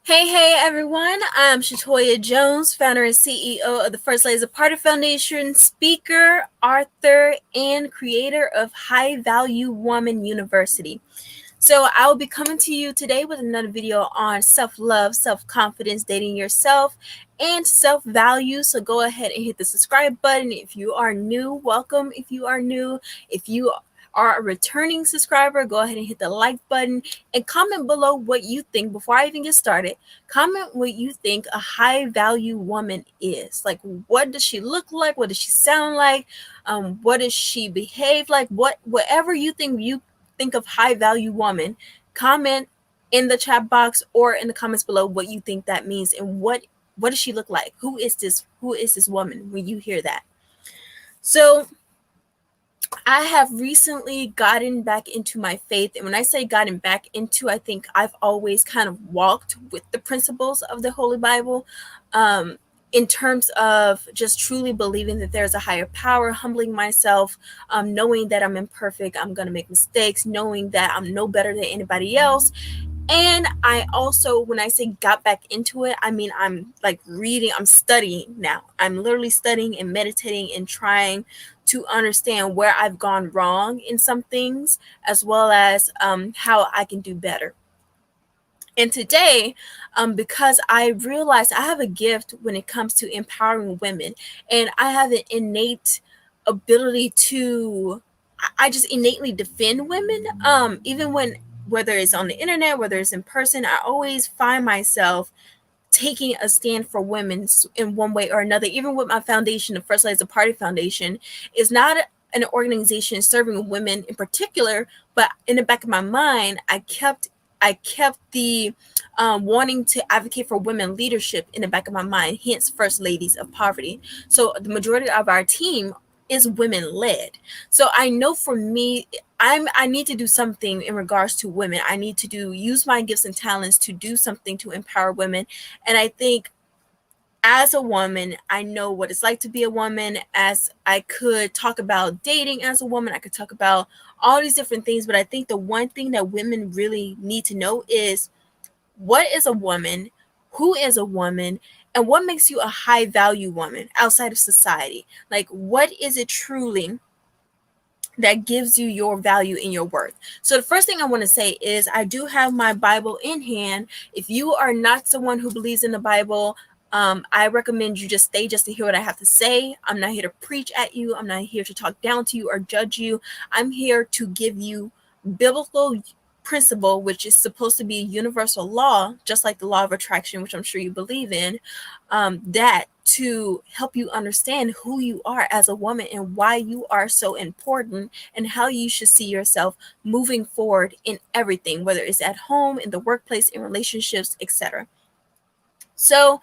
Hey everyone, I'm Shatoyia Jones, founder and CEO of the 𝓲𝓸𝓷𝓼 Foundation, speaker, author, and creator of High Value Woman University. So I will be coming to you today with another video on self-love, self-confidence, dating yourself, and self-value. So go ahead and hit the subscribe button. If you are new, welcome. If you are new, if you are a returning subscriber, go ahead and hit the like button and comment below what you think. Before I even get started, comment what you think a high value woman is. Like, what does she look like? What does she sound like? What does she behave like? Whatever you think of high value woman, comment in the chat box or in the comments below what you think that means and what does she look like? Who is this woman when you hear that? So I have recently gotten back into my faith. And when I say gotten back into, I think I've always kind of walked with the principles of the Holy Bible, in terms of just truly believing that there's a higher power, humbling myself, knowing that I'm imperfect, I'm going to make mistakes, knowing that I'm no better than anybody else. And I also, when I say got back into it, I mean, I'm like reading, I'm studying now. I'm literally studying and meditating and trying to understand where I've gone wrong in some things, as well as how I can do better. And today, because I realized I have a gift when it comes to empowering women, and I have an innate ability to, I just innately defend women, even when, whether it's on the internet, whether it's in person, I always find myself taking a stand for women in one way or another. Even with my foundation, the 𝓲𝓸𝓷𝓼 Foundation is not an organization serving women in particular, but in the back of my mind, I kept the wanting to advocate for women leadership in the back of my mind, hence First Ladies of Poverty. So the majority of our team is women led. So I know for me, I need to do something in regards to women. I need to use my gifts and talents to do something to empower women. And I think as a woman, I know what it's like to be a woman. As I could talk about dating as a woman, I could talk about all these different things. But I think the one thing that women really need to know is, what is a woman? Who is a woman? And what makes you a high value woman outside of society? Like, what is it truly that gives you your value and your worth? So the first thing I want to say is, I do have my Bible in hand. If you are not someone who believes in the Bible, I recommend you just stay just to hear what I have to say. I'm not here to preach at you. I'm not here to talk down to you or judge you. I'm here to give you biblical principle, which is supposed to be universal law, just like the law of attraction, which I'm sure you believe in, that to help you understand who you are as a woman and why you are so important and how you should see yourself moving forward in everything, whether it's at home, in the workplace, in relationships, etc. So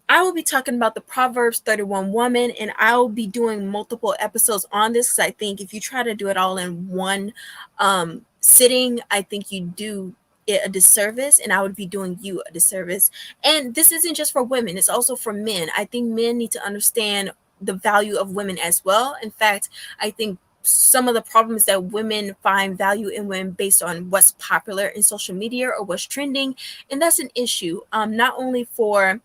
I will be talking about the Proverbs 31 woman, and I will be doing multiple episodes on this, because I think if you try to do it all in one sitting, I think you do it a disservice, and I would be doing you a disservice. And this isn't just for women, it's also for men. I think men need to understand the value of women as well. In fact, I think some of the problems that women find value in women based on what's popular in social media or what's trending, and that's an issue, not only for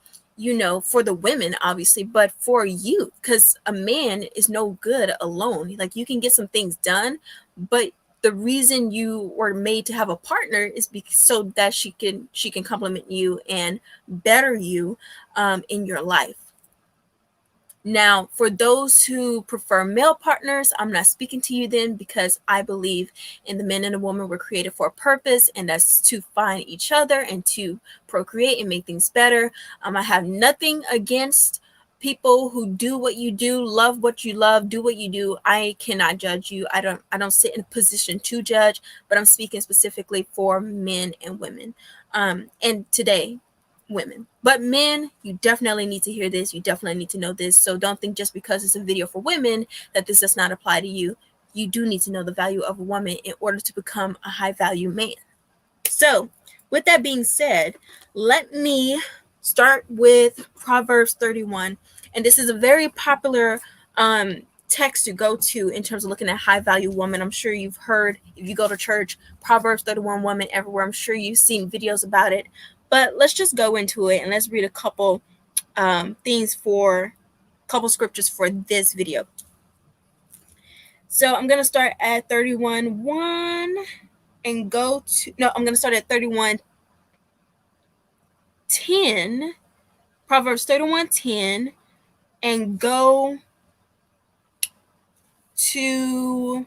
for the women, obviously, but for you, because a man is no good alone. Like, you can get some things done, but the reason you were made to have a partner is so that she can complement you and better you in your life. Now, for those who prefer male partners, I'm not speaking to you then, because I believe in the man and the woman were created for a purpose, and that's to find each other and to procreate and make things better. I have nothing against people who do what you do, love what you love, do what you do. I cannot judge you. I don't sit in a position to judge, but I'm speaking specifically for men and women. And today, women. But men, you definitely need to hear this. You definitely need to know this. So don't think just because it's a video for women that this does not apply to you. You do need to know the value of a woman in order to become a high value man. So with that being said, let me start with Proverbs 31. And this is a very popular text to go to in terms of looking at high value woman. I'm sure you've heard, if you go to church, Proverbs 31 woman everywhere. I'm sure you've seen videos about it. But let's just go into it and let's read a couple scriptures for this video. So I'm going to start at 31:1 and I'm going to start at 31:10, Proverbs 31:10, and go to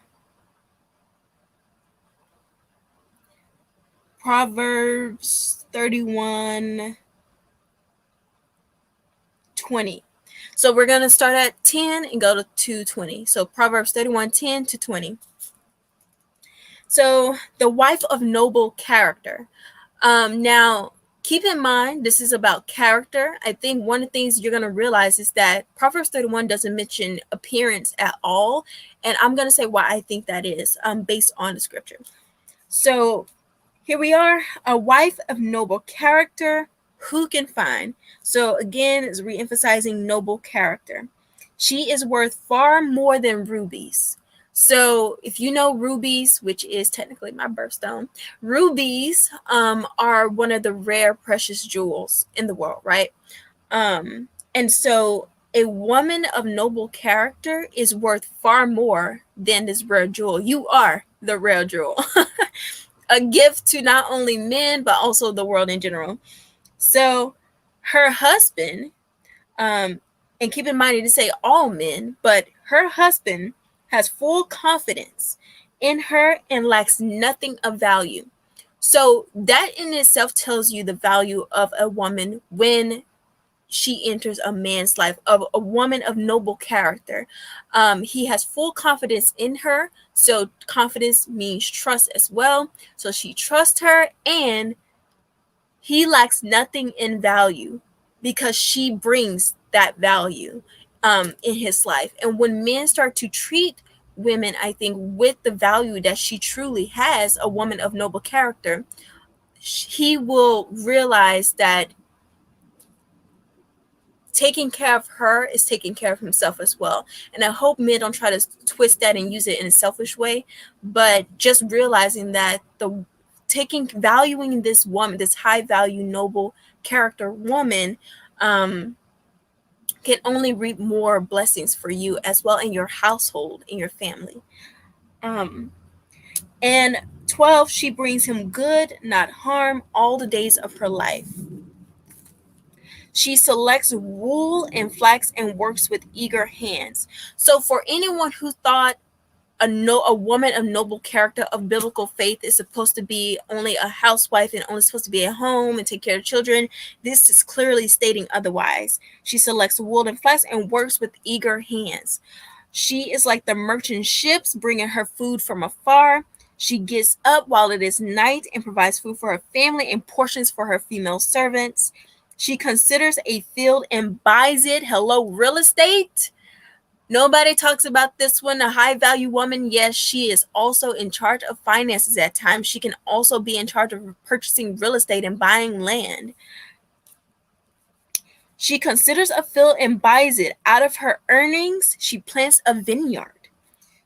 Proverbs 31:20. So we're going to start at 10 and go to 20. So Proverbs 31:10 to 20. So the wife of noble character. Now, keep in mind, this is about character. I think one of the things you're going to realize is that Proverbs 31 doesn't mention appearance at all. And I'm going to say why I think that is based on the scripture. So here we are, a wife of noble character, who can find? So again, it's re-emphasizing noble character. She is worth far more than rubies. So if you know rubies, which is technically my birthstone, rubies are one of the rare precious jewels in the world, right? And so a woman of noble character is worth far more than this rare jewel. You are the rare jewel. A gift to not only men, but also the world in general. So her husband, and keep in mind, I didn't say all men, but her husband has full confidence in her and lacks nothing of value. So that in itself tells you the value of a woman when she enters a man's life, of a woman of noble character. He has full confidence in her. So confidence means trust as well. So she trusts her, and he lacks nothing in value because she brings that value in his life. And when men start to treat women, I think, with the value that she truly has, a woman of noble character, he will realize that taking care of her is taking care of himself as well. And I hope men don't try to twist that and use it in a selfish way, but just realizing that valuing this woman, this high value, noble character woman, can only reap more blessings for you as well in your household, in your family. And 12, she brings him good, not harm, all the days of her life. She selects wool and flax and works with eager hands. So for anyone who thought a woman of noble character, of biblical faith, is supposed to be only a housewife and only supposed to be at home and take care of children, this is clearly stating otherwise. She selects wool and flax and works with eager hands. She is like the merchant ships bringing her food from afar. She gets up while it is night and provides food for her family and portions for her female servants. She considers a field and buys it. Hello, real estate. Nobody talks about this one. A high value woman, yes, she is also in charge of finances at times. She can also be in charge of purchasing real estate and buying land. She considers a field and buys it. Out of her earnings, she plants a vineyard.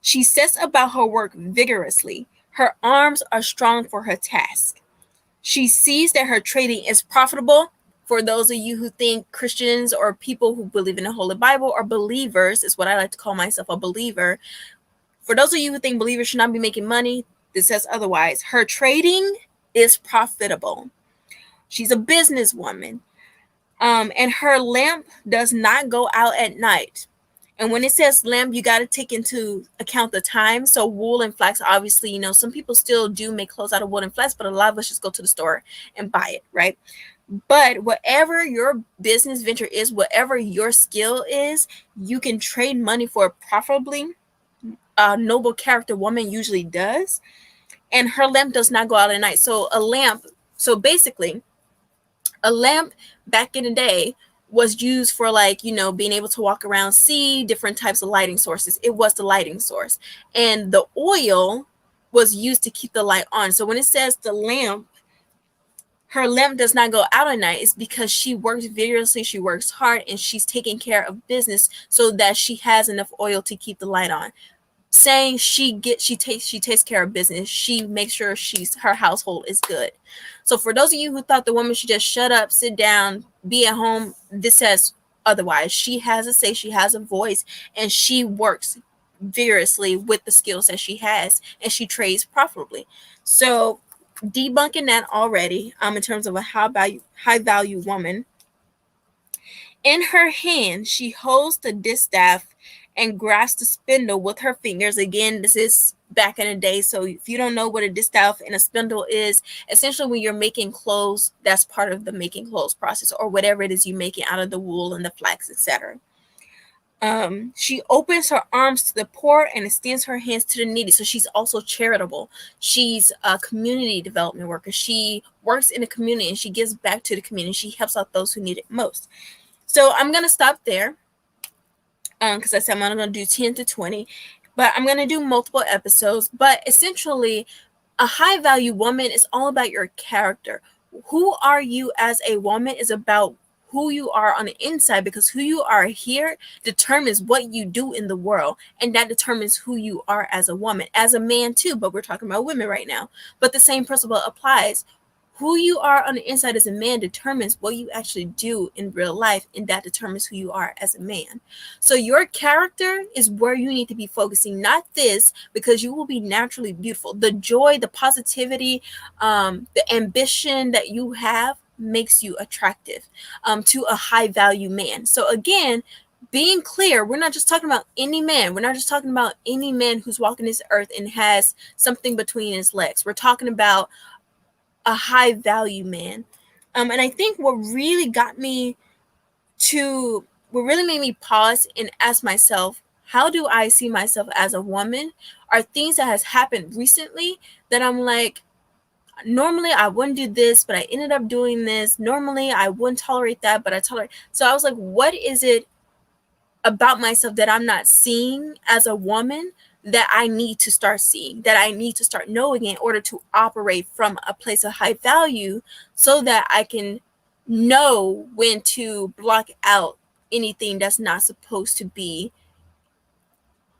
She sets about her work vigorously. Her arms are strong for her task. She sees that her trading is profitable. For those of you who think Christians or people who believe in the Holy Bible are believers, is what I like to call myself, a believer. For those of you who think believers should not be making money, this says otherwise. Her trading is profitable. She's a businesswoman. And her lamp does not go out at night. And when it says lamp, you got to take into account the time. So wool and flax, obviously, some people still do make clothes out of wool and flax, but a lot of us just go to the store and buy it, right? But whatever your business venture is, whatever your skill is, you can trade money for it profitably. A noble character woman usually does. And her lamp does not go out at night. So basically, a lamp back in the day was used for being able to walk around, see different types of lighting sources. It was the lighting source. And the oil was used to keep the light on. So when it says the lamp, her lamp does not go out at night, it's because she works vigorously, she works hard, and she's taking care of business so that she has enough oil to keep the light on. saying she takes care of business. She makes sure her household is good. So for those of you who thought the woman should just shut up, sit down, be at home, this says otherwise. She has a say, she has a voice, and she works vigorously with the skills that she has, and she trades profitably. So debunking that already, in terms of a high value woman. In her hand, she holds the distaff and grasps the spindle with her fingers. Again, this is back in the day, so if you don't know what a distaff and a spindle is, essentially when you're making clothes, that's part of the making clothes process, or whatever it is you're making out of the wool and the flax, etc. She opens her arms to the poor and extends her hands to the needy. So she's also charitable. She's a community development worker. She works in the community and she gives back to the community. She helps out those who need it most. So I'm going to stop there because I said I'm only going to do 10 to 20, but I'm going to do multiple episodes. But essentially, a high value woman is all about your character. Who are you as a woman is about who you are on the inside, because who you are here determines what you do in the world, and that determines who you are as a woman, as a man too, but we're talking about women right now. But the same principle applies. Who you are on the inside as a man determines what you actually do in real life, and that determines who you are as a man. So your character is where you need to be focusing, not this, because you will be naturally beautiful. The joy, the positivity, the ambition that you have makes you attractive to a high value man. So again, being clear, we're not just talking about any man. We're not just talking about any man who's walking this earth and has something between his legs. We're talking about a high value man. And I think what really made me pause and ask myself, how do I see myself as a woman, are things that has happened recently that I'm like, normally I wouldn't do this, but I ended up doing this. Normally I wouldn't tolerate that, but I tolerate. So I was like, what is it about myself that I'm not seeing as a woman that I need to start seeing, that I need to start knowing in order to operate from a place of high value, so that I can know when to block out anything that's not supposed to be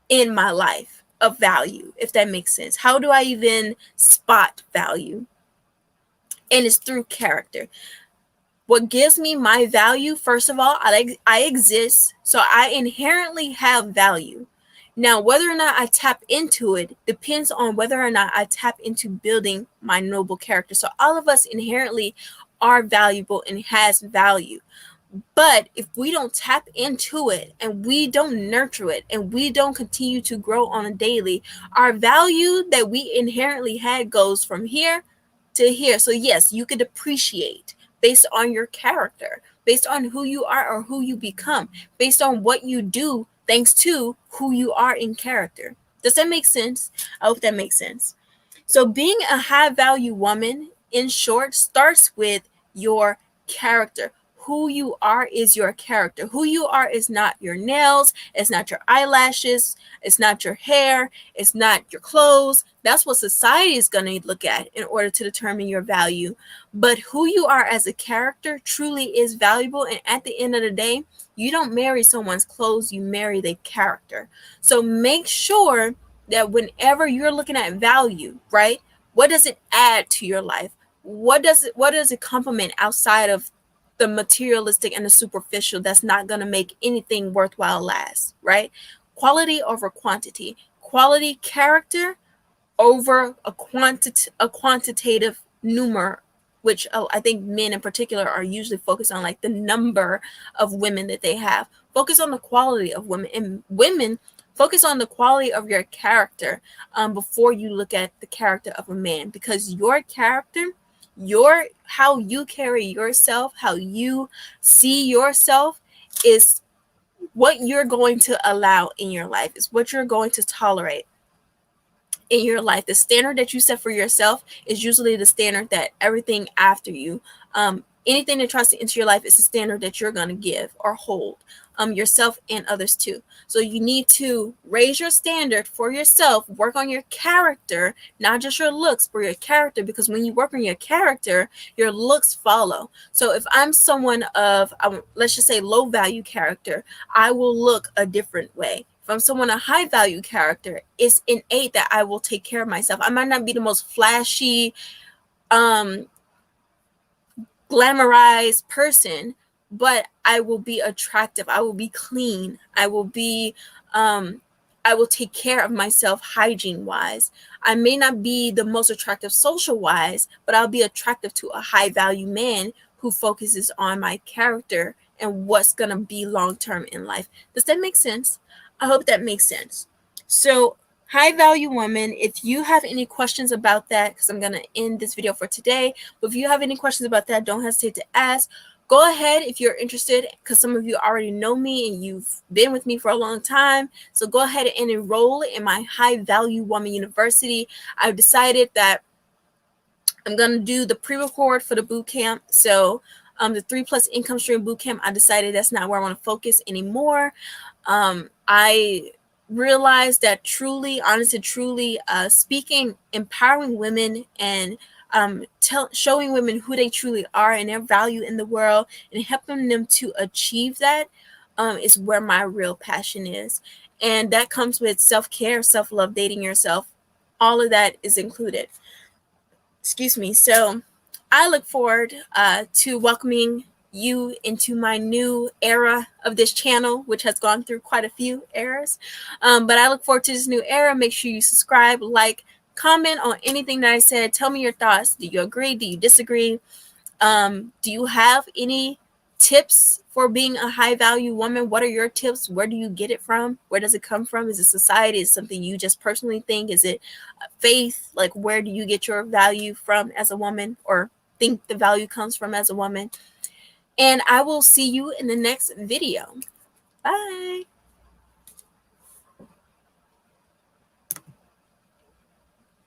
in my life of value, if that makes sense. How do I even spot value? And it's through character. What gives me my value, first of all, I exist, so I inherently have value. Now, whether or not I tap into it depends on whether or not I tap into building my noble character. So all of us inherently are valuable and has value. But if we don't tap into it and we don't nurture it and we don't continue to grow on a daily, our value that we inherently had goes from here to here. So yes, you could appreciate based on your character, based on who you are or who you become, based on what you do, thanks to who you are in character. Does that make sense? I hope that makes sense. So being a high value woman, in short, starts with your character. Who you are is your character. Who you are is not your nails, it's not your eyelashes, it's not your hair, it's not your clothes. That's what society is going to look at in order to determine your value. But who you are as a character truly is valuable. And at the end of the day, you don't marry someone's clothes, you marry their character. So make sure that whenever you're looking at value, right? What does it add to your life? What does it complement outside of the materialistic and the superficial that's not going to make anything worthwhile last, right? Quality over quantity. Quality character over a quantitative number, which I think men in particular are usually focused on, like the number of women that they have. Focus on the quality of women, and women focus on the quality of your character before you look at the character of a man, because your character, how you carry yourself, how you see yourself is what you're going to allow in your life, is what you're going to tolerate in your life. The standard that you set for yourself is usually the standard that everything after you, anything that tries to enter your life, is the standard that you're going to give or hold yourself and others too. So you need to raise your standard for yourself, work on your character, not just your looks, but your character, because when you work on your character, your looks follow. So if I'm someone of, let's just say, low value character, I will look a different way. If I'm someone a high value character, it's innate that I will take care of myself. I might not be the most flashy, glamorized person, but I will be attractive. I will be clean. I will take care of myself hygiene wise. I may not be the most attractive social wise, but I'll be attractive to a high value man who focuses on my character and what's going to be long term in life. Does that make sense? I hope that makes sense. So, high value woman, if you have any questions about that, because I'm going to end this video for today, but if you have any questions about that, don't hesitate to ask. Go ahead if you're interested, because some of you already know me and you've been with me for a long time. So go ahead and enroll in my High Value Woman University. I've decided that I'm going to do the pre-record for the boot camp. So the 3+ income stream boot camp, I decided that's not where I want to focus anymore. I realized that truly, honestly, truly speaking, empowering women and showing women who they truly are and their value in the world and helping them to achieve that is where my real passion is. And that comes with self-care, self-love, dating yourself. All of that is included. Excuse me. So I look forward to welcoming you into my new era of this channel, which has gone through quite a few eras. But I look forward to this new era. Make sure you subscribe, like, comment on anything that I said. Tell me your thoughts. Do you agree? Do you disagree? Do you have any tips for being a high value woman? What are your tips? Where do you get it from? Where does it come from? Is it society? Is it something you just personally think? Is it faith? Like, where do you get your value from as a woman, or think the value comes from as a woman? And I will see you in the next video. Bye.